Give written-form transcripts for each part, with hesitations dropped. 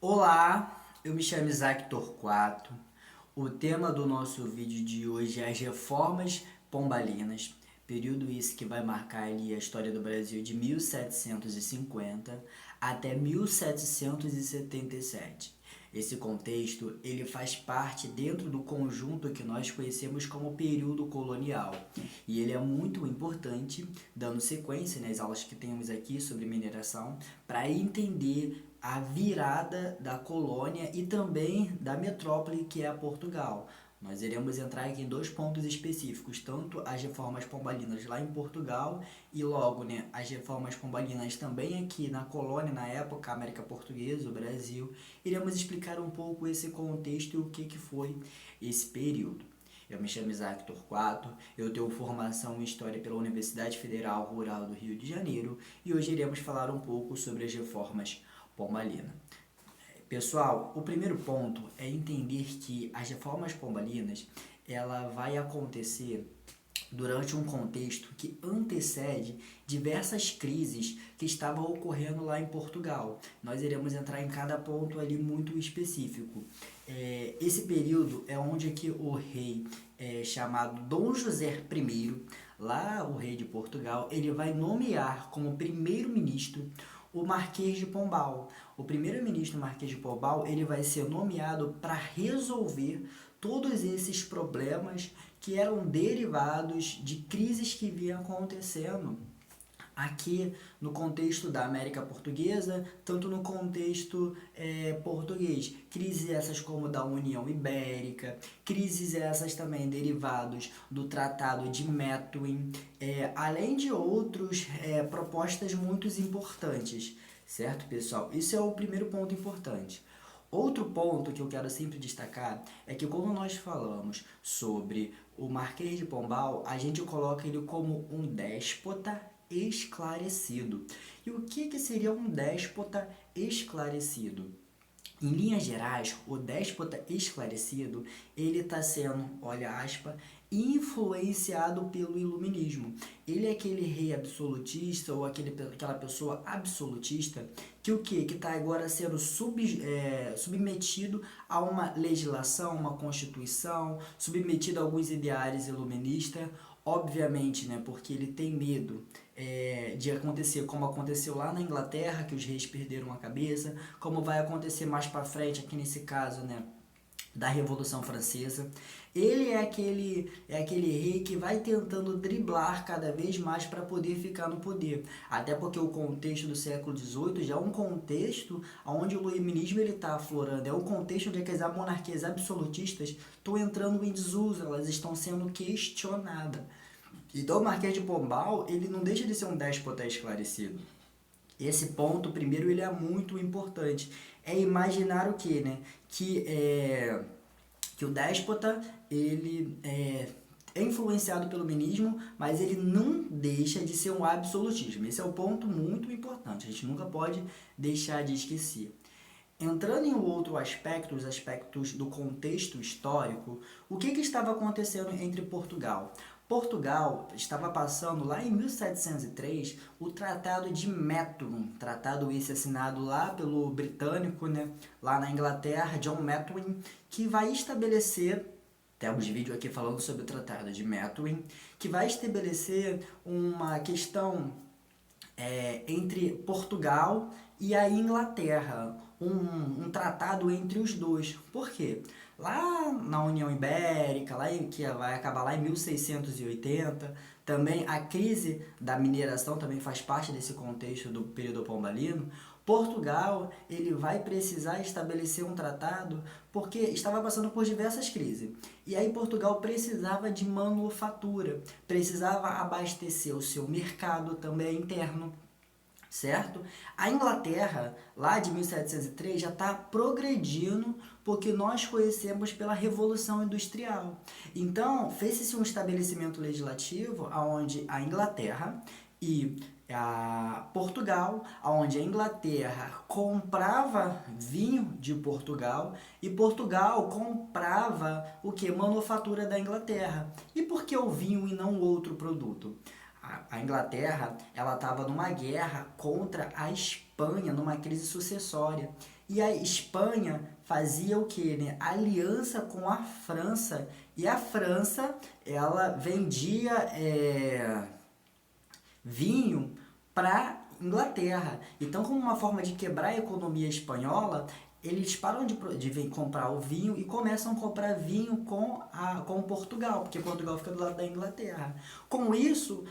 Olá, eu me chamo Isaac Torquato. O tema do nosso vídeo de hoje é as reformas pombalinas, período esse que vai marcar ali a história do Brasil de 1750 até 1777. Esse contexto, ele faz parte dentro do conjunto que nós conhecemos como período colonial. E ele é muito importante, dando sequência nas aulas que temos aqui sobre mineração, para entender a virada da colônia e também da metrópole que é Portugal. Nós iremos entrar aqui em dois pontos específicos, tanto as reformas pombalinas lá em Portugal e logo, as reformas pombalinas também aqui na colônia, na época, América Portuguesa, o Brasil. Iremos explicar um pouco esse contexto e o que foi esse período. Eu me chamo Isaac Torquato, eu tenho formação em História pela Universidade Federal Rural do Rio de Janeiro e hoje iremos falar um pouco sobre as reformas pombalinas. Pessoal, o primeiro ponto é entender que as reformas pombalinas ela vai acontecer durante um contexto que antecede diversas crises que estavam ocorrendo lá em Portugal. Nós iremos entrar em cada ponto ali muito específico. Esse período é onde que o rei chamado Dom José I, lá o rei de Portugal, ele vai nomear como primeiro-ministro o Marquês de Pombal. O primeiro-ministro Marquês de Pombal ele vai ser nomeado para resolver todos esses problemas que eram derivados de crises que vinham acontecendo aqui no contexto da América Portuguesa, tanto no contexto português. Crises essas como da União Ibérica, crises essas também derivados do Tratado de Methuen, além de outros propostas muito importantes, certo, pessoal? Isso é o primeiro ponto importante. Outro ponto que eu quero sempre destacar é que quando nós falamos sobre o Marquês de Pombal, a gente coloca ele como um déspota esclarecido. E o que seria um déspota esclarecido? Em linhas gerais, o déspota esclarecido, ele está sendo, olha aspas, influenciado pelo iluminismo. Ele é aquele rei absolutista ou aquela pessoa absolutista que o quê? Que está agora sendo submetido a uma legislação, uma constituição, submetido a alguns ideários iluministas, obviamente, porque ele tem medo de acontecer como aconteceu lá na Inglaterra, que os reis perderam a cabeça, como vai acontecer mais para frente aqui nesse caso, da Revolução Francesa. Ele é aquele rei que vai tentando driblar cada vez mais para poder ficar no poder. Até porque o contexto do século XVIII já é um contexto onde o iluminismo está aflorando. É um contexto onde as monarquias absolutistas estão entrando em desuso, elas estão sendo questionadas. Então o Marquês de Pombal, ele não deixa de ser um déspota esclarecido. Esse ponto, primeiro, ele é muito importante. É imaginar o quê, que o déspota, ele é influenciado pelo iluminismo, mas ele não deixa de ser um absolutismo. Esse é um ponto muito importante, a gente nunca pode deixar de esquecer. Entrando em outro aspecto, os aspectos do contexto histórico, o que estava acontecendo entre Portugal? Portugal estava passando lá em 1703 o Tratado de Methuen, tratado esse assinado lá pelo britânico, lá na Inglaterra, John Methuen, que vai estabelecer, temos vídeo aqui falando sobre o Tratado de Methuen, que vai estabelecer uma questão entre Portugal e a Inglaterra, um tratado entre os dois. Por quê? Lá na União Ibérica, que vai acabar lá em 1680, também a crise da mineração também faz parte desse contexto do período pombalino. Portugal ele vai precisar estabelecer um tratado porque estava passando por diversas crises. E aí Portugal precisava de manufatura, precisava abastecer o seu mercado também interno, certo? A Inglaterra, lá de 1703, já está progredindo porque nós conhecemos pela Revolução Industrial. Então, fez-se um estabelecimento legislativo onde a Inglaterra e a Portugal, onde a Inglaterra comprava vinho de Portugal e Portugal comprava o que? Manufatura da Inglaterra. E por que o vinho e não outro produto? A Inglaterra ela estava numa guerra contra a Espanha. Espanha numa crise sucessória. E a Espanha fazia o quê, né? Aliança com a França. E a França, ela vendia vinho para Inglaterra. Então, como uma forma de quebrar a economia espanhola, eles param de comprar o vinho e começam a comprar vinho com Portugal, porque Portugal fica do lado da Inglaterra. Com isso,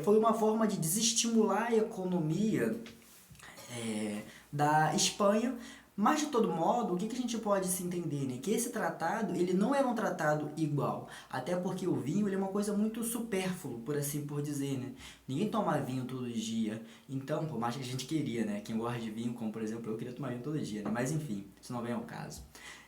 foi uma forma de desestimular a economia da Espanha. Mas, de todo modo, o que a gente pode se entender, né? Que esse tratado, ele não era um tratado igual. Até porque o vinho, ele é uma coisa muito supérfluo, por assim por dizer, né? Ninguém toma vinho todo dia. Então, por mais que a gente queria, né? Quem gosta de vinho, como por exemplo, eu queria tomar vinho todo dia, né? Mas, enfim, isso não vem ao caso.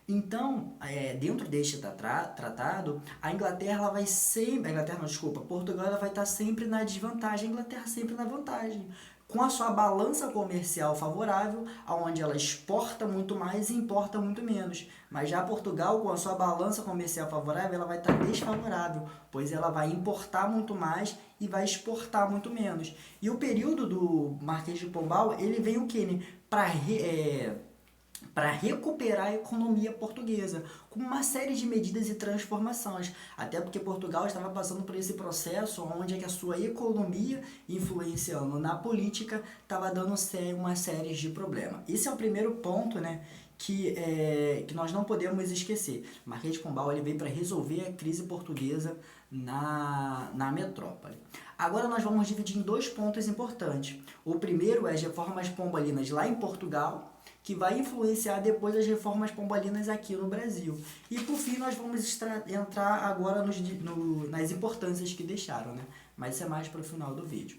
Então, dentro deste tratado, a Inglaterra ela vai sempre... A Inglaterra não, desculpa. Portugal ela vai estar sempre na desvantagem, a Inglaterra sempre na vantagem, com a sua balança comercial favorável, onde ela exporta muito mais e importa muito menos. Mas já Portugal, com a sua balança comercial favorável, ela vai estar desfavorável, pois ela vai importar muito mais e vai exportar muito menos. E o período do Marquês de Pombal, ele vem o quê, né? Para recuperar a economia portuguesa, com uma série de medidas e transformações, até porque Portugal estava passando por esse processo onde é que a sua economia, influenciando na política, estava dando uma série de problemas. Esse é o primeiro ponto, né, que nós não podemos esquecer. Marquês de Pombal ele veio para resolver a crise portuguesa na metrópole. Agora nós vamos dividir em dois pontos importantes. O primeiro é as reformas pombalinas lá em Portugal, que vai influenciar depois as reformas pombalinas aqui no Brasil. E por fim nós vamos entrar agora nas importâncias que deixaram, né? Mas isso é mais para o final do vídeo.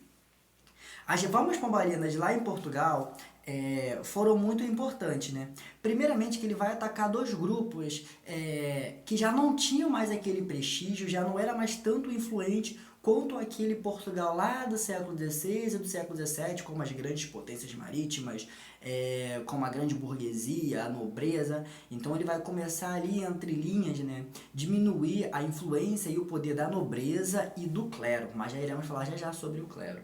As reformas pombalinas lá em Portugal foram muito importantes, né? Primeiramente que ele vai atacar dois grupos que já não tinham mais aquele prestígio, já não era mais tanto influente quanto aquele Portugal lá do século XVI e do século XVII, como as grandes potências marítimas, como a grande burguesia, a nobreza. Então ele vai começar ali entre linhas, né, diminuir a influência e o poder da nobreza e do clero, mas já iremos falar já sobre o clero.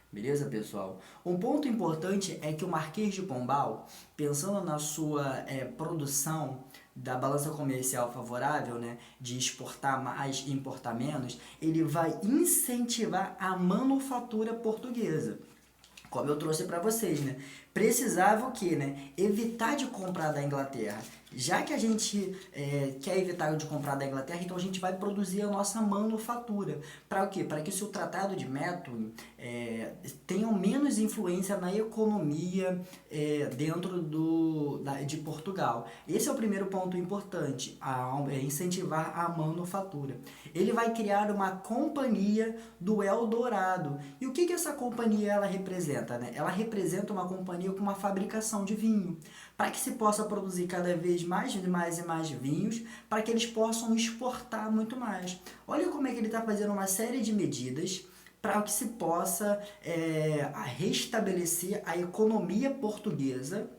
Beleza, pessoal? Um ponto importante é que o Marquês de Pombal, pensando na sua produção da balança comercial favorável, né, de exportar mais e importar menos, ele vai incentivar a manufatura portuguesa. Como eu trouxe para vocês, né? Precisava o quê, né? Evitar de comprar da Inglaterra. Já que a gente quer evitar de comprar da Inglaterra, então a gente vai produzir a nossa manufatura. Para o quê? Para que o seu tratado de Methuen tenha menos influência na economia dentro de Portugal. Esse é o primeiro ponto importante, incentivar a manufatura. Ele vai criar uma companhia do Eldorado. E o que essa companhia ela representa, né? Ela representa uma companhia com uma fabricação de vinho, para que se possa produzir cada vez mais e mais vinhos, para que eles possam exportar muito mais. Olha como é que ele está fazendo uma série de medidas para que se possa restabelecer a economia portuguesa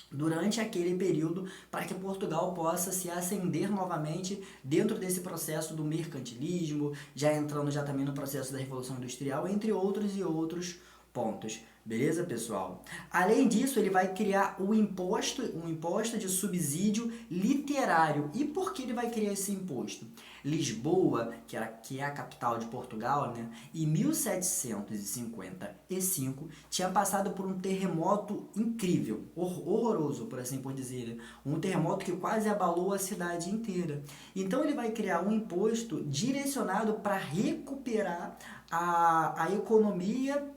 durante aquele período, para que Portugal possa se ascender novamente dentro desse processo do mercantilismo, já entrando já também no processo da Revolução Industrial, entre outros e outros pontos. Beleza, pessoal? Além disso, ele vai criar um imposto de subsídio literário. E por que ele vai criar esse imposto? Lisboa, que é a capital de Portugal, né, em 1755, tinha passado por um terremoto incrível, horroroso, por assim por dizer, um terremoto que quase abalou a cidade inteira. Então ele vai criar um imposto direcionado para recuperar a economia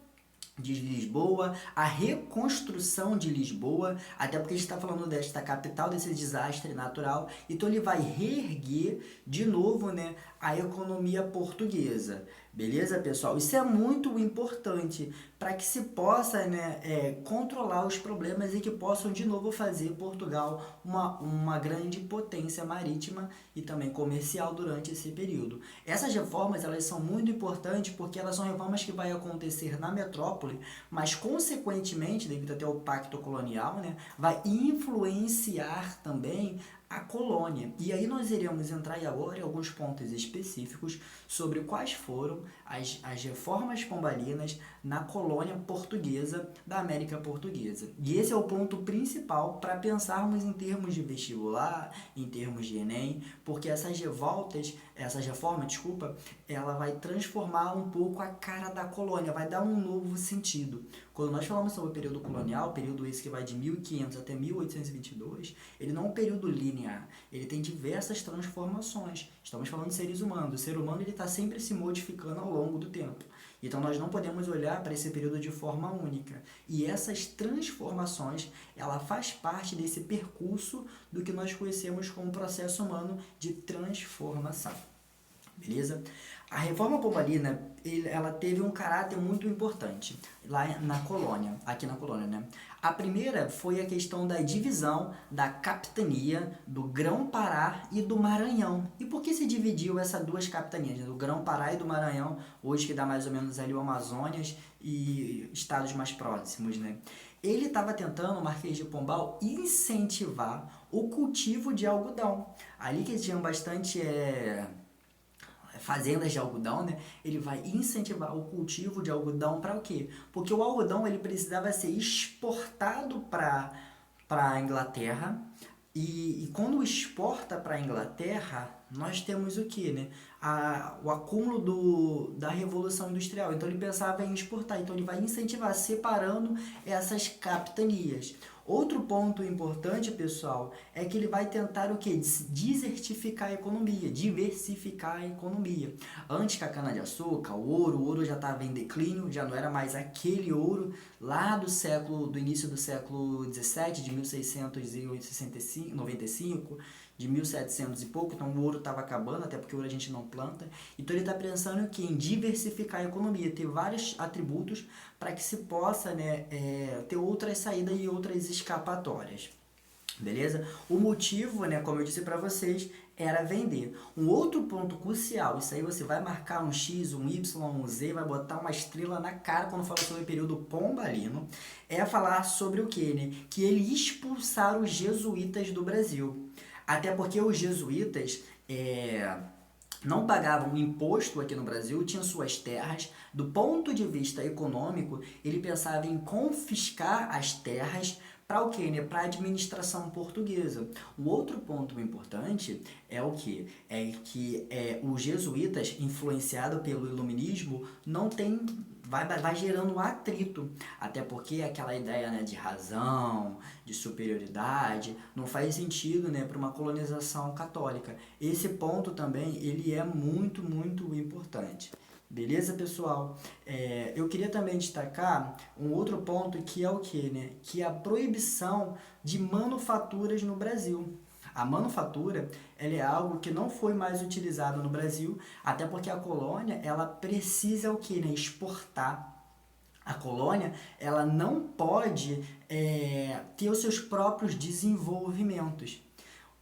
de Lisboa, a reconstrução de Lisboa, até porque a gente está falando desta capital, desse desastre natural, então ele vai reerguer de novo, né, a economia portuguesa. Beleza, pessoal? Isso é muito importante para que se possa, né, controlar os problemas e que possam de novo fazer Portugal uma grande potência marítima e também comercial durante esse período. Essas reformas elas são muito importantes porque elas são reformas que vai acontecer na metrópole, mas consequentemente, devido até ao pacto colonial, né, vai influenciar também a colônia. E aí nós iremos entrar agora em alguns pontos específicos sobre quais foram as reformas pombalinas na colônia portuguesa da América Portuguesa. E esse é o ponto principal para pensarmos em termos de vestibular, em termos de Enem, porque essa reforma, ela vai transformar um pouco a cara da colônia, vai dar um novo sentido. Quando nós falamos sobre o período colonial, período esse que vai de 1500 até 1822, ele não é um período linear, ele tem diversas transformações. Estamos falando de seres humanos, o ser humano está sempre se modificando ao longo do tempo. Então nós não podemos olhar para esse período de forma única. E essas transformações, ela faz parte desse percurso do que nós conhecemos como processo humano de transformação. Beleza? A reforma pombalina, ela teve um caráter muito importante lá na colônia, aqui na colônia, né? A primeira foi a questão da divisão da capitania do Grão-Pará e do Maranhão. E por que se dividiu essas duas capitanias, né? Do Grão-Pará e do Maranhão, hoje que dá mais ou menos ali o Amazonas e estados mais próximos, né? Ele estava tentando, o Marquês de Pombal, incentivar o cultivo de algodão. Ali que tinham bastante fazendas de algodão, né? Ele vai incentivar o cultivo de algodão para o quê? Porque o algodão ele precisava ser exportado para a Inglaterra e quando exporta para a Inglaterra, nós temos o quê, né? O acúmulo da Revolução Industrial. Então ele pensava em exportar, então ele vai incentivar separando essas capitanias. Outro ponto importante, pessoal, é que ele vai tentar o quê? Desertificar a economia, diversificar a economia. Antes que a cana-de-açúcar, o ouro já estava em declínio, já não era mais aquele ouro lá do início do século XVII, de 1695, de 1700 e pouco, então o ouro estava acabando, até porque o ouro a gente não planta. Então ele está pensando que em diversificar a economia, ter vários atributos para que se possa, né, ter outras saídas e outras escapatórias. Beleza? O motivo, né, como eu disse para vocês, era vender. Um outro ponto crucial, isso aí você vai marcar um X, um Y, um Z, vai botar uma estrela na cara quando fala sobre o período pombalino, é falar sobre o que, né? Que ele expulsaram os jesuítas do Brasil. Até porque os jesuítas não pagavam imposto aqui no Brasil, tinham suas terras. Do ponto de vista econômico, ele pensava em confiscar as terras para o quê? Né? Para a administração portuguesa. Um outro ponto importante é o quê? É que os jesuítas, influenciados pelo iluminismo, não tem... Vai gerando um atrito, até porque aquela ideia, né, de razão, de superioridade, não faz sentido, né, para uma colonização católica. Esse ponto também ele é muito, muito importante. Beleza, pessoal? Eu queria também destacar um outro ponto que é o quê, né? Que é a proibição de manufaturas no Brasil. A manufatura ela é algo que não foi mais utilizado no Brasil, até porque a colônia ela precisa o quê, né? Exportar. A colônia ela não pode ter os seus próprios desenvolvimentos.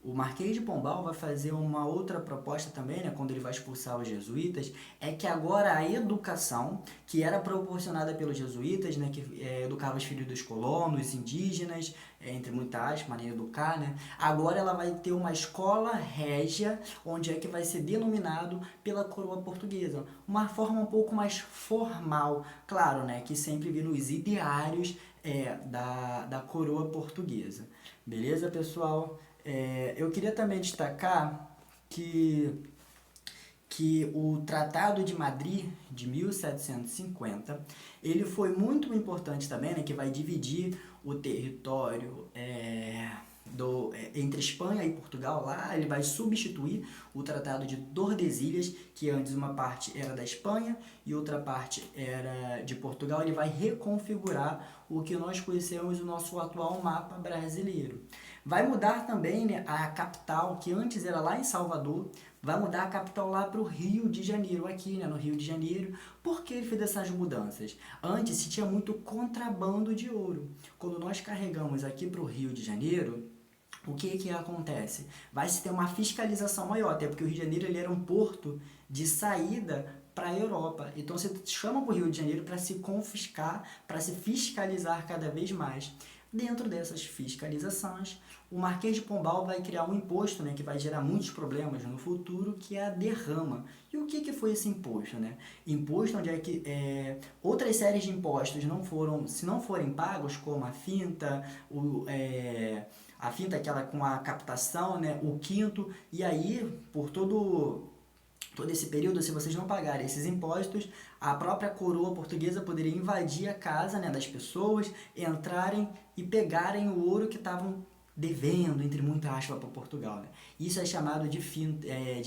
O Marquês de Pombal vai fazer uma outra proposta também, né, quando ele vai expulsar os jesuítas, é que agora a educação, que era proporcionada pelos jesuítas, né, que educava os filhos dos colonos, indígenas, entre muitas aspas, maneira de educar, né, agora ela vai ter uma escola régia, onde é que vai ser denominado pela coroa portuguesa. Uma forma um pouco mais formal, claro, né, que sempre vi nos ideários da coroa portuguesa. Beleza, pessoal? Eu queria também destacar que o Tratado de Madrid, de 1750, ele foi muito importante também, né, que vai dividir o território entre Espanha e Portugal. Lá ele vai substituir o Tratado de Tordesilhas, que antes uma parte era da Espanha e outra parte era de Portugal. Ele vai reconfigurar o que nós conhecemos o nosso atual mapa brasileiro. Vai mudar também, né, a capital, que antes era lá em Salvador, vai mudar a capital lá para o Rio de Janeiro, aqui, né, no Rio de Janeiro. Por que ele fez essas mudanças? Antes se tinha muito contrabando de ouro. Quando nós carregamos aqui para o Rio de Janeiro, o que acontece? Vai se ter uma fiscalização maior, até porque o Rio de Janeiro ele era um porto de saída para a Europa. Então você chama para o Rio de Janeiro para se confiscar, para se fiscalizar cada vez mais. Dentro dessas fiscalizações, o Marquês de Pombal vai criar um imposto, né, que vai gerar muitos problemas no futuro, que é a derrama. E o que foi esse imposto, né? Imposto onde é que outras séries de impostos não foram, se não forem pagos, como a finta, a finta aquela com a captação, né, o quinto, e aí por todo esse período, se vocês não pagarem esses impostos, a própria coroa portuguesa poderia invadir a casa, né, das pessoas, entrarem e pegarem o ouro que estavam devendo, entre muitas aspas, para Portugal. Né? Isso é chamado de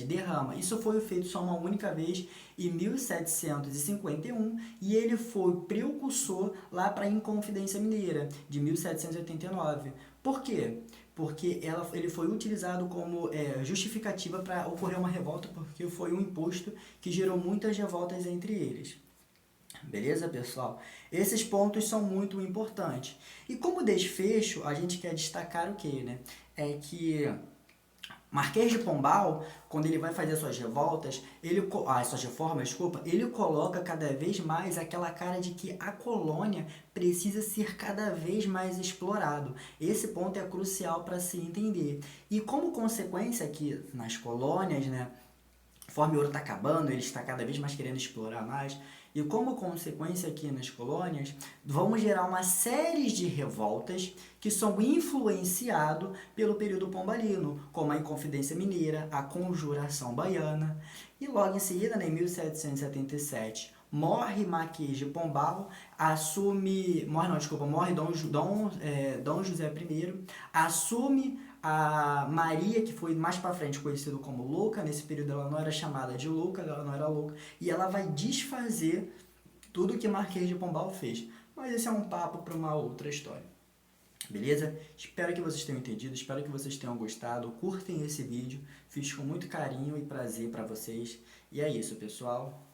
derrama. Isso foi feito só uma única vez em 1751 e ele foi precursor lá para a Inconfidência Mineira, de 1789. Por quê? Porque ele foi utilizado como justificativa para ocorrer uma revolta, porque foi um imposto que gerou muitas revoltas entre eles. Beleza, pessoal? Esses pontos são muito importantes. E como desfecho, a gente quer destacar o quê, né? É que Marquês de Pombal, quando ele vai fazer suas revoltas, suas reformas, desculpa, ele coloca cada vez mais aquela cara de que a colônia precisa ser cada vez mais explorado. Esse ponto é crucial para se entender. E como consequência que nas colônias, né, conforme o ouro está acabando, ele está cada vez mais querendo explorar mais. E como consequência aqui nas colônias, vamos gerar uma série de revoltas que são influenciadas pelo período pombalino, como a Inconfidência Mineira, a Conjuração Baiana. E logo em seguida, em 1777, morre Marquês de Pombal, morre Dom José I, assume a Maria, que foi mais para frente conhecida como Louca. Nesse período ela não era chamada de louca, ela não era louca, e ela vai desfazer tudo que Marquês de Pombal fez. Mas esse é um papo para uma outra história. Beleza? Espero que vocês tenham entendido, espero que vocês tenham gostado. Curtem esse vídeo, fiz com muito carinho e prazer para vocês. E é isso, pessoal.